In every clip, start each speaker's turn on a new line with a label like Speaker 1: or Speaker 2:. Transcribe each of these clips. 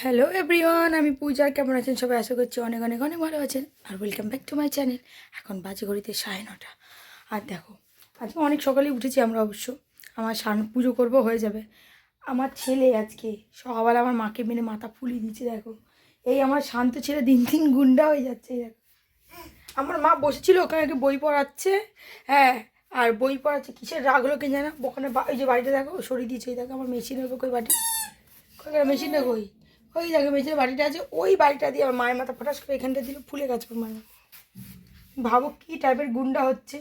Speaker 1: Hello everyone, আমি পূজা। কেমন আছেন সবাই? আশা করছি অনেক অনেক অনেক ভালো আছেন। আর welcome back to my channel. এখন বাজে ঘড়িতে 9:30। আর দেখো, আজকে অনেক সকালেই উঠেছি আমরা অবশ্য। আমার পুজো করব, হয়ে যাবে। আমার ছেলে আজকে সকালবেলা আমার মাকে মেনে মাথা ফুলিয়ে দিচ্ছে। দেখো, এই আমার শান্ত ছেলে দিন দিন গুন্ডা হয়ে যাচ্ছে। দেখো, আমার মা বসেছিল ওখানে বই পড়াচ্ছে। হ্যাঁ, আর বই পড়াচ্ছে, কিসের রাগ হলো কে জানা। ওখানে ওই যে বাড়িটা দেখো সরিয়ে দিয়েছে। ওই দেখো আমার মেশিনের উপর কই বাটি, মেশিনটা কই, ওই দেখো মেশিনের বাড়িটা আছে। ওই বাড়িটা দিয়ে আমার মায়ের মাথা ফটাস করে এখানটা দিল, ফুলে গেছে ওর মায়ের। ভাবো কী টাইপের গুন্ডা হচ্ছে।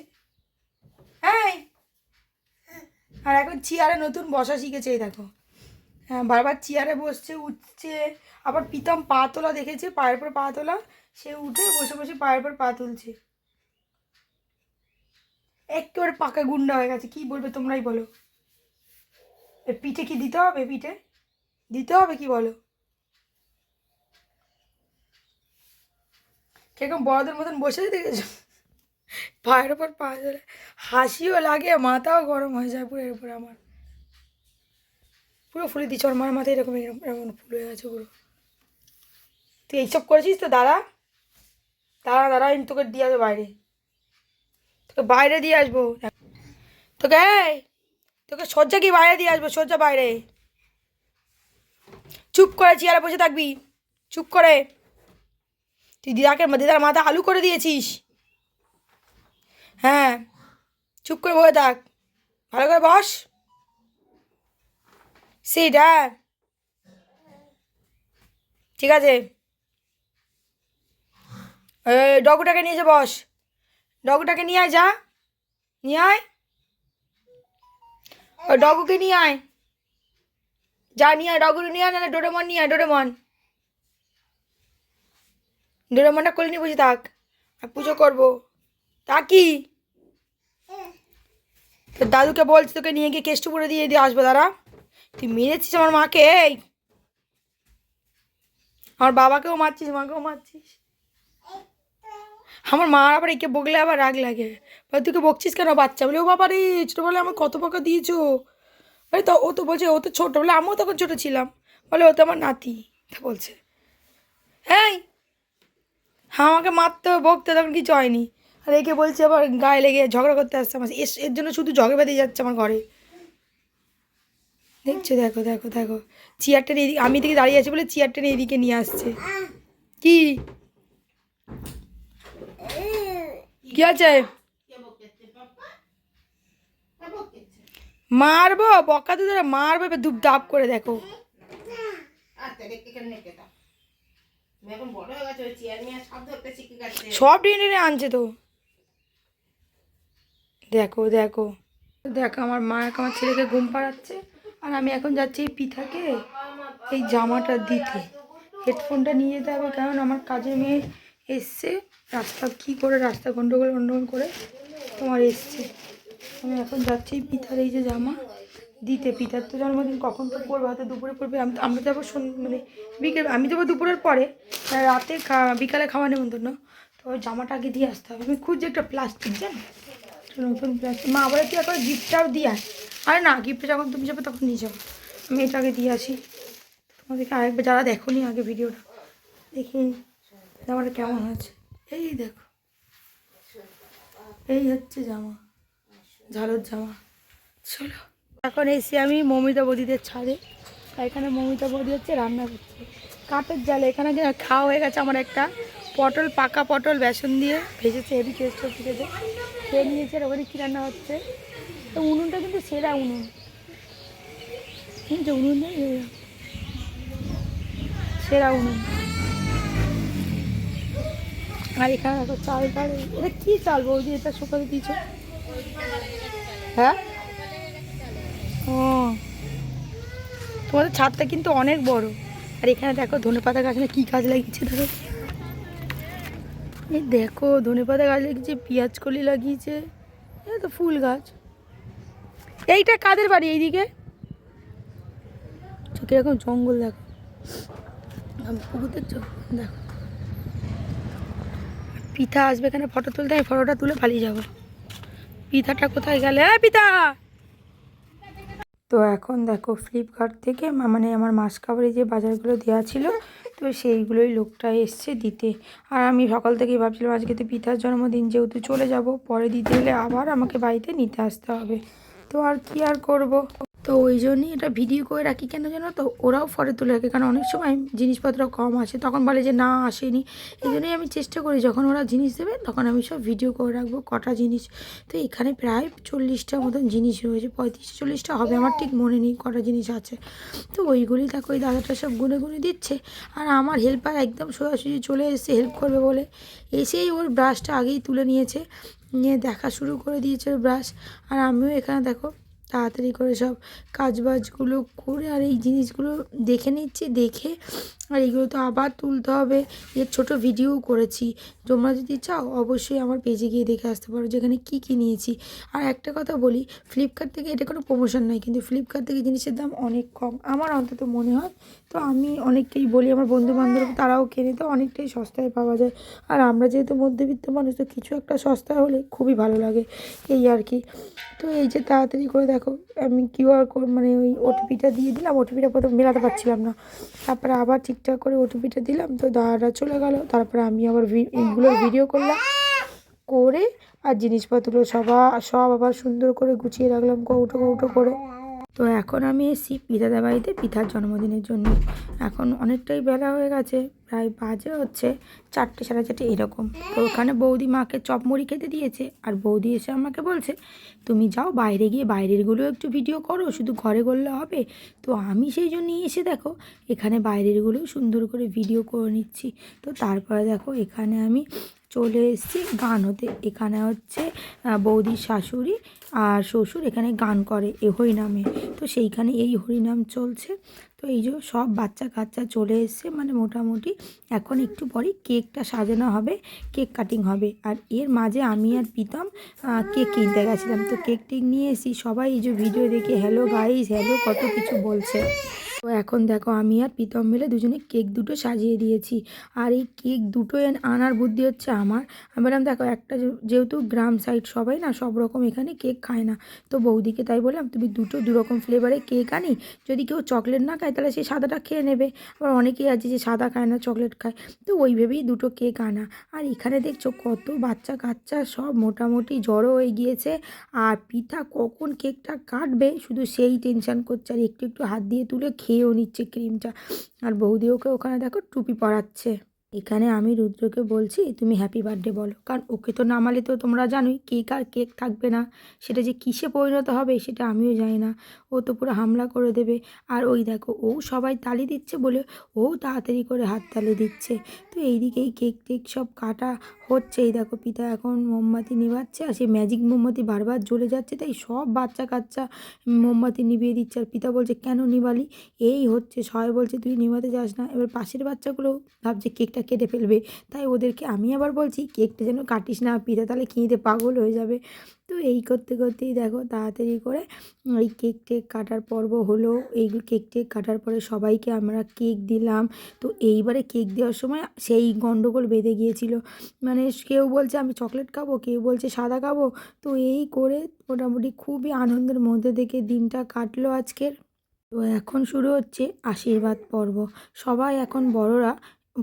Speaker 1: হ্যাঁ, আর এখন চেয়ারে নতুন বসা শিখেছে। এই দেখো, হ্যাঁ, বারবার চেয়ারে বসছে, উঠছে। আবার প্রীতম পা তোলা দেখেছে, পায়ের পর পা তোলা। সে উঠে বসে বসে পায়ের পর পা তুলছে। একেবারে পাকা গুন্ডা হয়ে গেছে। কি বলবে তোমরাই বলো। পিঠে কি দিতে হবে? পিঠে দিতে হবে কি বলো? কিরকম বড়দের মতন বসে দেখেছো, পায়ের ওপর পা ধরে। হাসিও লাগে, মাথাও গরম হয়ে যায় পুরো। এরপরে আমার পুরো ফুলে দিচ্ছে। ওর মার মাথায় এরকম এরকম এরকম ফুল হয়ে গেছে পুরো। তুই এইসব করেছিস তো? দাঁড়া দাঁড়া দাঁড়া, আমি তোকে দিয়ে আসবো বাইরে। তোকে বাইরে দিয়ে আসবো তোকে। তোকে সজ্জা কি বাইরে দিয়ে আসবো? সজ্জা বাইরে। চুপ করে চেয়ারে বসে থাকবি, চুপ করে। তুই দিদার মাথা আলু করে দিয়েছিস। হ্যাঁ, চুপ করে বসে থাক, ভালো করে বস। সিট। হ্যাঁ, ঠিক আছে। ডগুটাকে নিয়ে এসে বস। ডগুটাকে নিয়ে আয়, যা নিয়ে আয়। ওই ডগুকে নিয়ে আয়, যা নিয়ে আয়। ডগুকে নিয়ে আয়, নাহলে ডোরেমন নিয়ে আয়। ডোরেমনটা কোলে নিয়ে বসে থাক, আর পুজো করবো। তা কি তোর দাদুকে বলছি তোকে নিয়ে গিয়ে কেষ্টু করে দিয়ে দিয়ে আসবো। দাঁড়া, তুই মেরেছিস আমার মাকে। এই আমার বাবাকেও মারছিস, মাকেও মারছিস। আমার মার আবার একে বকলে আবার রাগ লাগে। তুইকে বকছিস কেন বাচ্চা বলে? ও বাবা রে, ছোটোবেলায় আমার কত বকা দিয়েছো। বলে তো, ও তো বলছে ও তো ছোটো। বলে আমিও তখন ছোটো ছিলাম। বলে ও তো আমার নাতি। তা বলছে হ্যাঁ, হ্যাঁ, আমাকে মারতে বকতে তখন কিছু হয়নি। আর একে বলছে আবার গায়ে লেগে ঝগড়া করতে আসছে আমার। এর জন্য শুধু ঝগড়া বেঁধে যাচ্ছে আমার ঘরে। দেখছো? দেখো দেখো দেখো, চেয়ারটা নিয়ে এদিকে, আমি এদিকে দাঁড়িয়ে আছি বলে চেয়ারটা নিয়ে এদিকে নিয়ে আসছে। কি কি আছে? মারবো? বকা তো ধরে মারবো, এবার ধূপ ধাপ করে। দেখো, সব টেনে টেনে আনছে তো। দেখো দেখো দেখো, আমার মা এখন আমার ছেলেকে ঘুম পাড়াচ্ছে। আর আমি এখন যাচ্ছি এই পিঠাকে এই জামাটা দিতে। হেডফোনটা নিয়ে যেতে হবে, কারণ আমার কাজের মেয়ে এসছে। রাস্তা কী করে, রাস্তা গন্ডগোল করে তোমার এসছে। আমি এখন যাচ্ছি পিঠার এই যে জামা দিতে। পিঠার তো জন্মদিন, কখন তো পড়বে, হয়তো দুপুরে পড়বে। আমরা যাবো মানে বিকেল, আমি যাবো দুপুরের পরে। রাতে বিকালে খাওয়া নেমন্তন্ন। তো ওই জামাটা আগে দিয়ে আসতে হবে। আমি খুঁজছি একটা প্লাস্টিক, জানো, নতুন প্লাস্টিক। মা বলে তুই এখন গিফটটাও দিয়ে আস। আরে না, গিফটটা যখন তুমি যাবে তখন নিয়ে যাবো। আমি এটা আগে দিয়ে আসি। তোমাদেরকে আরেকবার, যারা দেখো নি আগে ভিডিওটা, দেখি জামাটা কেমন হয়েছে। এই দেখো, এই হচ্ছে জামা, ঝালর জামা। চলো, এখন এসে আমি মমিতা বৌদিদের ছাদে। এখানে মমিতা বৌদি হচ্ছে রান্না করছে কাঠের জালে। এখানে খাওয়া হয়ে গেছে আমার একটা পটল, পাকা পটল বেসন দিয়ে ভেজেছে, হেভি টেস্ট হচ্ছে খেতে। খেয়ে নিয়েছে। আর ওখানে কী রান্না হচ্ছে। তো উনুনটা কিন্তু সেরা উনুন, কিন্তু উনুন সেরা উনুন। আর এখানে দেখো চাল টাল, এটা কী চাল বৌদি? এটা শুকাতে দিয়েছ? হ্যাঁ, ও, তোমাদের ছাদটা কিন্তু অনেক বড়। আর এখানে দেখো ধনেপাতা গাছ না কী গাছ লাগিয়েছে। ধরো, এই দেখো ধনেপাতা গাছ লাগিয়েছে, পেঁয়াজ কলি লাগিয়েছে। এই তো ফুল গাছ। এইটা কাদের বাড়ি? এইদিকে কীরকম জঙ্গল দেখো, পুকুর দেখছো? দেখো, পিঠা আসবে এখানে ফটো তুলতে। আমি ফটোটা তুলে পালিয়ে যাবো। পিঠাটা কোথায় গেলে? পিঠা তো এখন দেখো ফ্লিপকার্ট থেকে মানে আমার মাসকাবারি যে বাজারগুলো দেওয়া ছিল, তো সেইগুলোই লোকটা এসছে দিতে। আর আমি সকাল থেকেই ভাবছিলাম আজকে তো পিতার জন্মদিন, যেহেতু চলে যাব, পরে দিতে হলে আবার আমাকে বাড়িতে নিতে আসতে হবে। তো আর কি আর করব, তো ওই জন্যই এটা ভিডিও করে রাখি। কেন জানো তো, ওরাও ফটো তুলে রাখে, কারণ অনেক সময় জিনিসপত্র কম আসে, তখন বলে যে না আসেনি। এই জন্যই আমি চেষ্টা করি যখন ওরা জিনিস দেবে তখন আমি সব ভিডিও করে রাখবো কটা জিনিস। তো এখানে প্রায় 40টার মতন জিনিস রয়েছে, 35-40টা হবে, আমার ঠিক মনে নেই কটা জিনিস আছে। তো ওইগুলি দেখো ওই দাদাটা সব গুনে গুনে দিচ্ছে, আর আমার হেল্পার একদম সোজাসুজি চলে এসেছে হেল্প করবে বলে। এসেই ওর ব্রাশটা আগেই তুলে নিয়েছে, নিয়ে দেখা শুরু করে দিয়েছে ওর ব্রাশ। আর আমিও এখানে দেখো তাড়াতাড়ি করে সব কাজবাজগুলো করে আর এই জিনিসগুলো দেখে নিচ্ছি, দেখে আর এইগুলো তো আবার তুলতে হবে। এর ছোট ভিডিও করেছি, তোমরা যদি চাও অবশ্যই আমার পেজে গিয়ে দেখে আসতে পারো যেখানে কী কী নিয়েছি। আর একটা কথা বলি, ফ্লিপকার্ট থেকে এটা কোনো প্রমোশন নয়, কিন্তু ফ্লিপকার্ট থেকে জিনিসের দাম অনেক কম আমার অন্তত মনে হয়। তো আমি অনেককেই বলি, আমার বন্ধুবান্ধব তারাও কেনে, তো অনেকটাই সস্তায় পাওয়া যায়। আর আমরা যেহেতু মধ্যবিত্ত মানুষ, তো কিছু একটা সস্তা হলে খুবই ভালো লাগে, এই আর কি। তো এই যে তাড়াতাড়ি করে দেখো আমি কিউআর কোড মানে ওই ওটিপিটা দিয়ে দিলাম, ওটিপিটা প্রথম মেলাতে পারছিলাম না, তারপরে আবার ঠিকঠাক করে ওটিপিটা দিলাম, তো দাদাটা চলে গেল। তারপরে আমি আবার এইগুলোর ভিডিও করলাম, করে আর জিনিসপত্রগুলো সব আবার সুন্দর করে গুছিয়ে রাখলাম কৌটো কৌটো করে। তো এখন আমি এসেছি পিতাদের বাড়িতে পিতার জন্মদিনের জন্য। এখন অনেকটাই বেলা হয়ে গেছে, প্রায় বাজে হচ্ছে 4টে 4:30 এরকম। তো ওখানে বৌদি মাকে চপ মুড়ি খেতে দিয়েছে, আর বৌদি এসে আমাকে বলছে তুমি যাও বাইরে গিয়ে বাইরেরগুলো একটু ভিডিও করো, শুধু ঘরে করলে হবে। তো আমি সেই জন্যই এসে দেখো এখানে বাইরেরগুলো সুন্দর করে ভিডিও করে নিচ্ছি। তো তারপরে দেখো এখানে আমি চলে এসেছি গান হতে। এখানে হচ্ছে বৌদির শাশুড়ি আর শ্বশুর এখানে গান করে এ হরিনামে, তো সেইখানে এই হরিনাম চলছে। তো এই যে সব বাচ্চা কাচ্চা চলে এসছে, মানে মোটামুটি এখন একটু পরেই কেকটা সাজানো হবে, কেক কাটিং হবে। আর এর মাঝে আমি আর প্রীতম কেক কিনতে গেছিলাম, তো কেক টেক নিয়ে এসেছি। সবাই এই যে ভিডিও দেখে হ্যালো গাইস হ্যালো কত কিছু বলছে। তো এখন দেখো আমি আর প্রীতম মিলে দুজনে কেক দুটো সাজিয়ে দিয়েছি। আর এই কেক দুটো আনার বুদ্ধি হচ্ছে আমার। আমি বললাম দেখো একটা যেহেতু গ্রাম সাইড সবাই না সব রকম এখানে কেক খায় না, তো বৌদিকে তাই বললাম তুমি দু রকম ফ্লেভারের কেক আনি, যদি কেউ চকলেট না খায় তাহলে সে সাদাটা খেয়ে নেবে। আবার অনেকেই আছে যে সাদা খায় না চকলেট খায়, তো ওই ভেবেই দুটো কেক আনা। আর এখানে দেখছো কত বাচ্চা কাচ্চা সব মোটামুটি জড়ো হয়ে গিয়েছে। আর পিঠা কখন কেকটা কাটবে শুধু সেই টেনশন করছে, আর একটু একটু হাত দিয়ে তুলে খেয়েও নিচ্ছে ক্রিমটা। আর বৌদি ওকে ওখানে দেখো টুপি পরাচ্ছে। এখানে আমি রুদ্রকে বলছি তুমি হ্যাপি বার্থডে বলো, কারণ ওকে তো নামালে তো তোমরা জানোই কেক আর কেক থাকবে না, সেটা যে কিসে পরিণত হবে সেটা আমিও জানি না। ও তো পুরো হামলা করে দেবে। আর ওই দেখো ও সবাই তালি দিচ্ছে বলে ও তাড়াতাড়ি করে হাত তালি দিচ্ছে। তো এইদিকেই কেক টেক সব কাটা হচ্ছে। এই দেখো পিতা এখন মোমবাতি নিভাচ্ছে, আর সেই ম্যাজিক মোমবাতি বারবার জ্বলে যাচ্ছে, তাই সব বাচ্চা কাচ্চা মোমবাতি নিভিয়ে দিচ্ছে। আর পিতা বলছে কেন নিভালি, এই হচ্ছে সবাই বলছে তুই নিভাতে যাস না। এবার পাশের বাচ্চাগুলো ভাবছে কেকটা কেটে ফেলবে, তাই ওদেরকে আমি আবার বলছি কেকটা যেন কাটিস না পিতা, তাহলে খিঁদে পাগল হয়ে যাবে। তো এই করতে করতেই দেখো তাড়াতাড়ি করে ওই কেক টেক কাটার পর্ব হলো। এই কেক টেক কাটার পরে সবাইকে আমরা কেক দিলাম। তো এইবারে কেক দেওয়ার সময় সেই গন্ডগোল বেঁধে গিয়েছিল, মানে কেউ বলছে আমি চকলেট খাবো, কেউ বলছে সাদা খাবো। তো এই করে মোটামুটি খুবই আনন্দের মধ্যে থেকে দিনটা কাটলো আজকের। তো এখন শুরু হচ্ছে আশীর্বাদ পর্ব। সবাই এখন বড়রা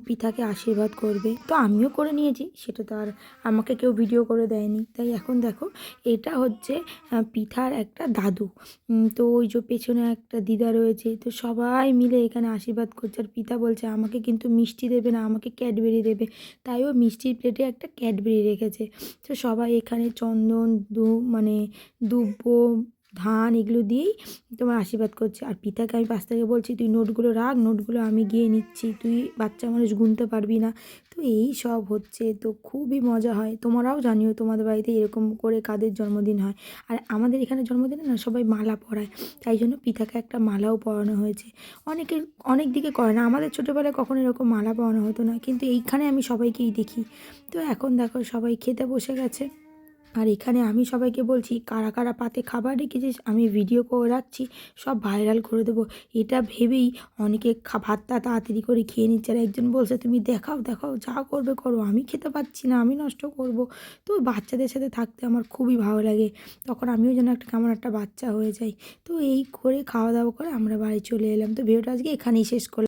Speaker 1: পিঠাকে আশীর্বাদ করবে, তো আমিও করে নিয়েছি, সেটা তো আর আমাকে কেউ ভিডিও করে দেয়নি। তাই এখন দেখো এটা হচ্ছে পিঠার একটা দাদু। তো ওই যে পেছনে একটা দিদা রয়েছে, তো সবাই মিলে এখানে আশীর্বাদ করছে। আর পিঠা বলছে আমাকে কিন্তু মিষ্টি দেবে না, আমাকে ক্যাডবেরি দেবে। তাই ও মিষ্টির প্লেটে একটা ক্যাডবেরি রেখেছে। তো সবাই এখানে চন্দন মানে দুব্ব ধান এগুলো দিয়েই তোমার আশীর্বাদ করছে। আর পিতাকে আমি পাশ থেকে বলছি তুই নোটগুলো রাখ, নোটগুলো আমি গিয়ে নিচ্ছি, তুই বাচ্চা মানুষ গুনতে পারবি না। তো এই সব হচ্ছে, তো খুবই মজা হয়। তোমরাও জানিও তোমাদের বাড়িতে এরকম করে কাদের জন্মদিন হয়। আর আমাদের এখানে জন্মদিনে না সবাই মালা পরায়, তাই জন্য পিতাকে একটা মালাও পরানো হয়েছে। অনেক দিকে করে না, আমাদের ছোটোবেলায় কখনো এরকম মালা পরানো হতো না, কিন্তু এইখানে আমি সবাইকেই দেখি। তো এখন দেখো সবাই খেতে বসে গেছে। আর এখানে আমি সবাইকে বলছি কারা কারা পাতে খাবার রেখেছিস আমি ভিডিও করে রাখছি, সব ভাইরাল করে দেবো। এটা ভেবেই অনেকে ভাতটা তাড়াতাড়ি করে খেয়ে নিচ্ছে। আর একজন বলছে তুমি দেখাও দেখাও, যা করবে করো, আমি খেতে পাচ্ছি না, আমি নষ্ট করব। তো বাচ্চাদের সাথে থাকতে আমার খুবই ভালো লাগে, তখন আমিও যেন একটা কেমন একটা বাচ্চা হয়ে যাই। তো এই করে খাওয়া দাওয়া করে আমরা বাড়ি চলে এলাম। তো ভিডিওটা আজকে এখানেই শেষ করলাম।